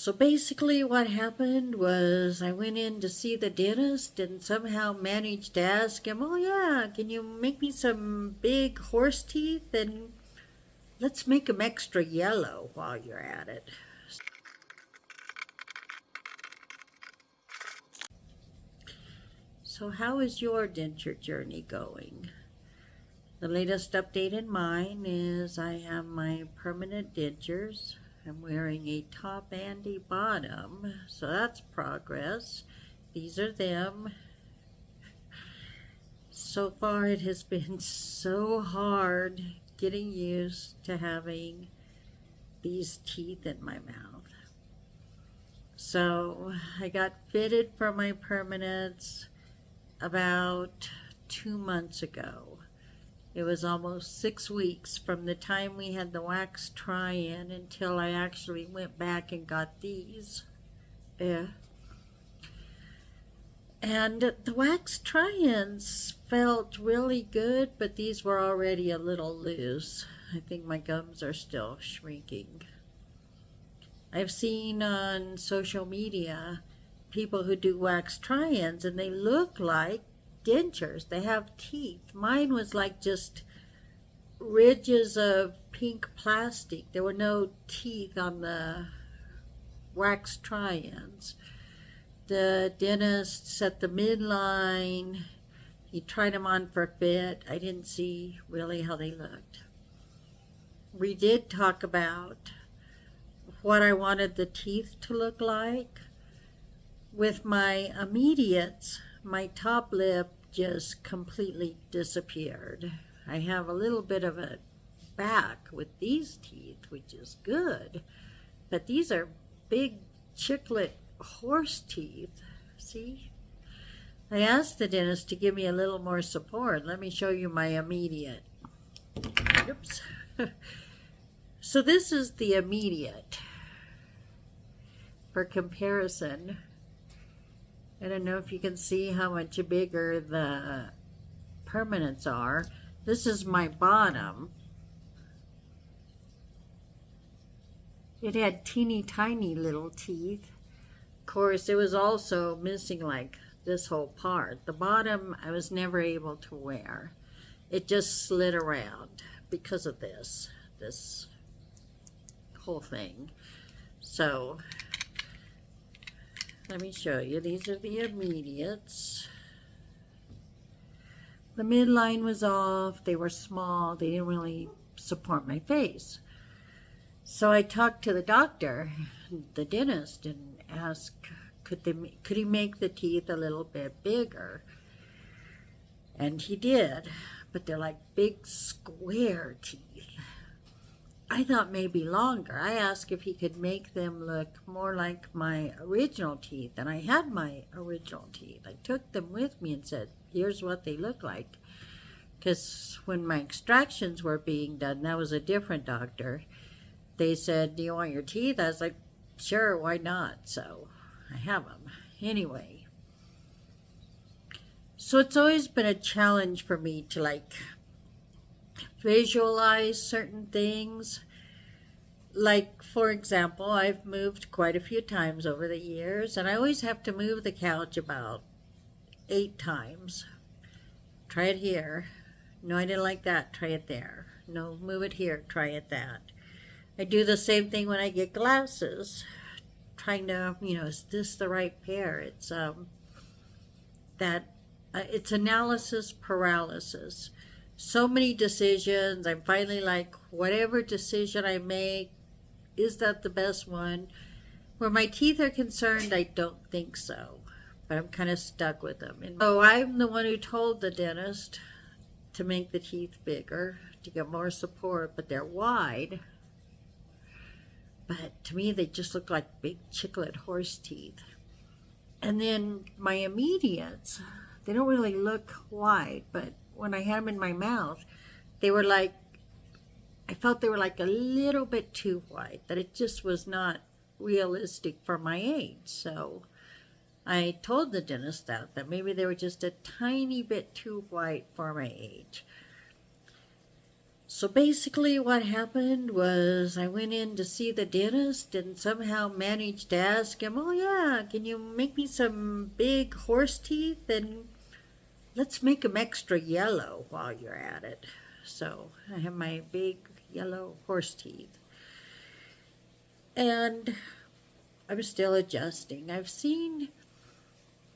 So basically what happened was I went in to see the dentist and somehow managed to ask him, oh yeah, can you make me some big horse teeth, and let's make them extra yellow while you're at it. So how is your denture journey going? The latest update in mine is I have my permanent dentures. I'm wearing a top and a bottom, so that's progress. These are them. So far it has been so hard getting used to having these teeth in my mouth. So I got fitted for my permanents about 2 months ago. It was almost 6 weeks from the time we had the wax try-in until I actually went back and got these. And the wax try-ins felt really good, but these were already a little loose. I think my gums are still shrinking. I've seen on social media people who do wax try-ins and they look like dentures. They have teeth. Mine was like just ridges of pink plastic. There were no teeth on the wax try-ins. The dentist set the midline. He tried them on for fit. I didn't see really how they looked. We did talk about what I wanted the teeth to look like. With my immediates, my top lip just completely disappeared. I have a little bit of a back with these teeth, which is good, but these are big chiclet horse teeth. See? I asked the dentist to give me a little more support. Let me show you my immediate. Oops. So this is the immediate. For comparison, I don't know if you can see how much bigger the permanents are. This is my bottom. It had teeny tiny little teeth. Of course, it was also missing like this whole part. The bottom I was never able to wear. It just slid around because of this whole thing. So let me show you. These are the immediates. The midline was off. They were small. They didn't really support my face. So I talked to the doctor, the dentist, and asked, could he make the teeth a little bit bigger? And he did, but they're like big square teeth. I thought maybe longer. I asked if he could make them look more like my original teeth, and I had my original teeth. I took them with me and said, here's what they look like. Because when my extractions were being done, that was a different doctor. They said, do you want your teeth? I was like, sure, why not? So I have them. Anyway, so it's always been a challenge for me to like visualize certain things. Like, for example, I've moved quite a few times over the years, and I always have to move the couch about 8 times. Try it here. No, I didn't like that. Try it there. No, move it here. Try it that. I do the same thing when I get glasses. Trying to, is this the right pair? It's it's analysis paralysis. So many decisions. I'm finally like, whatever decision I make, is that the best one? Where my teeth are concerned, I don't think so. But I'm kind of stuck with them. And so I'm the one who told the dentist to make the teeth bigger, to get more support, but they're wide. But to me, they just look like big chiclet horse teeth. And then my immediates, they don't really look wide, but when I had them in my mouth, they were like, I felt they were like a little bit too wide, that it just was not realistic for my age. So I told the dentist that maybe they were just a tiny bit too wide for my age. So basically what happened was I went in to see the dentist and somehow managed to ask him, oh yeah, can you make me some big horse teeth? And let's make them extra yellow while you're at it. So I have my big yellow horse teeth. And I'm still adjusting. I've seen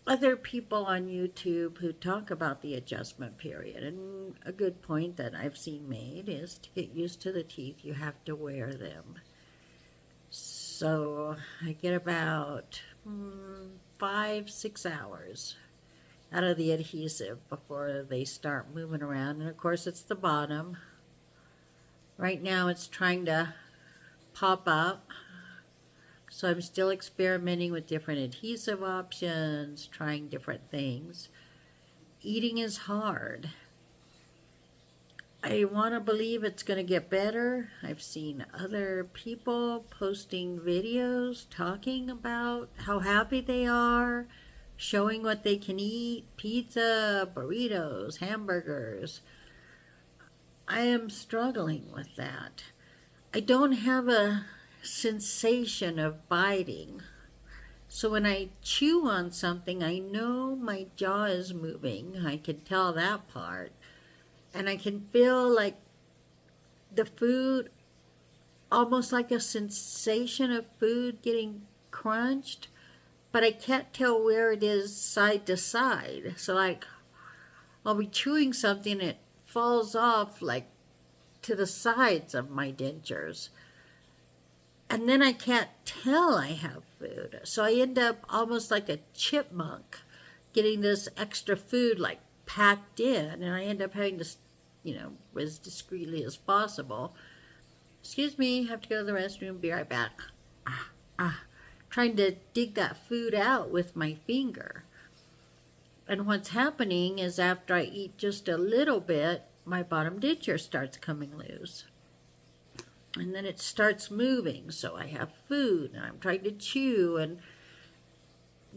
other people on YouTube who talk about the adjustment period, and a good point that I've seen made is to get used to the teeth, you have to wear them. So I get about 5-6 hours out of the adhesive before they start moving around. And of course it's the bottom. Right now it's trying to pop up. So I'm still experimenting with different adhesive options, trying different things. Eating is hard. I want to believe it's going to get better. I've seen other people posting videos talking about how happy they are, showing what they can eat, pizza, burritos, hamburgers. I am struggling with that. I don't have a sensation of biting. So when I chew on something, I know my jaw is moving. I can tell that part. And I can feel like the food, almost like a sensation of food getting crunched, but I can't tell where it is side to side. So like I'll be chewing something and it falls off like to the sides of my dentures. And then I can't tell I have food. So I end up almost like a chipmunk getting this extra food like packed in. And I end up having to, as discreetly as possible. Excuse me, have to go to the restroom, be right back. Trying to dig that food out with my finger. And what's happening is after I eat just a little bit, my bottom denture starts coming loose. And then it starts moving, so I have food, and I'm trying to chew, and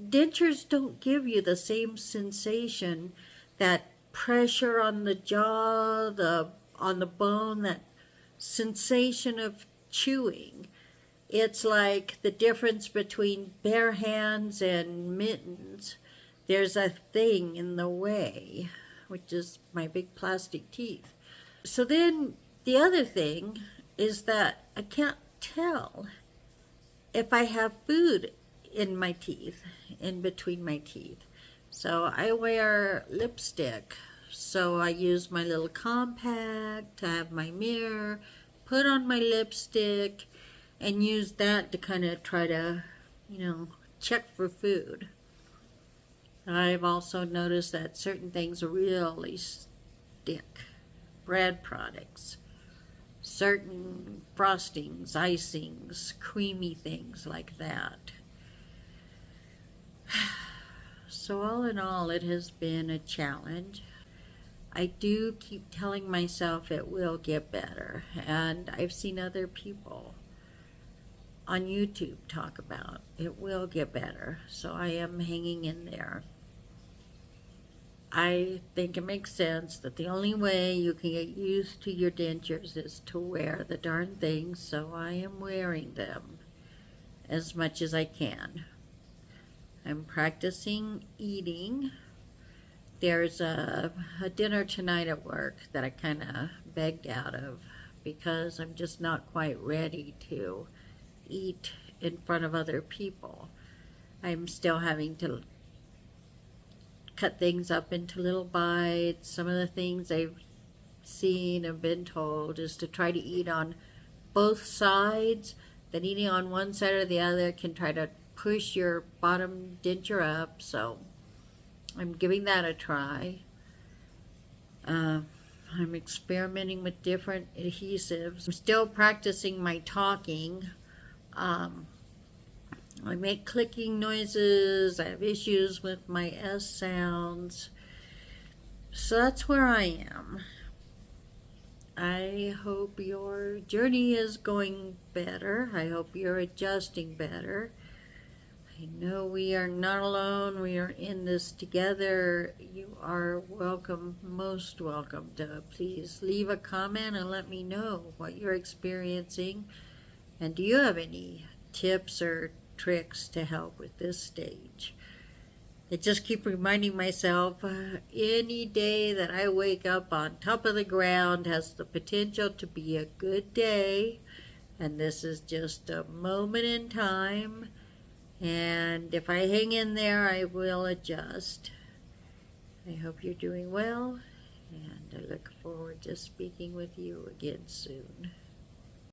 dentures don't give you the same sensation, that pressure on the jaw, on the bone, that sensation of chewing. It's like the difference between bare hands and mittens. There's a thing in the way, which is my big plastic teeth. So then the other thing is that I can't tell if I have food in my teeth, in between my teeth. So I wear lipstick. So I use my little compact to have my mirror, put on my lipstick, and use that to kind of try to, check for food. I've also noticed that certain things really stick. Bread products, certain frostings, icings, creamy things like that. So all in all, it has been a challenge. I do keep telling myself it will get better, and I've seen other people on YouTube talk about it will get better, so I am hanging in there. I think it makes sense that the only way you can get used to your dentures is to wear the darn things, so I am wearing them as much as I can. I'm practicing eating. There's a dinner tonight at work that I kind of begged out of because I'm just not quite ready to eat in front of other people. I'm still having to cut things up into little bites. Some of the things I've seen and been told is to try to eat on both sides. Then eating on one side or the other can try to push your bottom denture up. So I'm giving that a try. I'm experimenting with different adhesives. I'm still practicing my talking. I make clicking noises. I have issues with my S sounds. So that's where I am. I hope your journey is going better. I hope you're adjusting better. I know we are not alone. We are in this together. You are welcome, most welcome to please leave a comment and let me know what you're experiencing. And do you have any tips or tricks to help with this stage? I just keep reminding myself any day that I wake up on top of the ground has the potential to be a good day. And this is just a moment in time. And if I hang in there, I will adjust. I hope you're doing well, and I look forward to speaking with you again soon.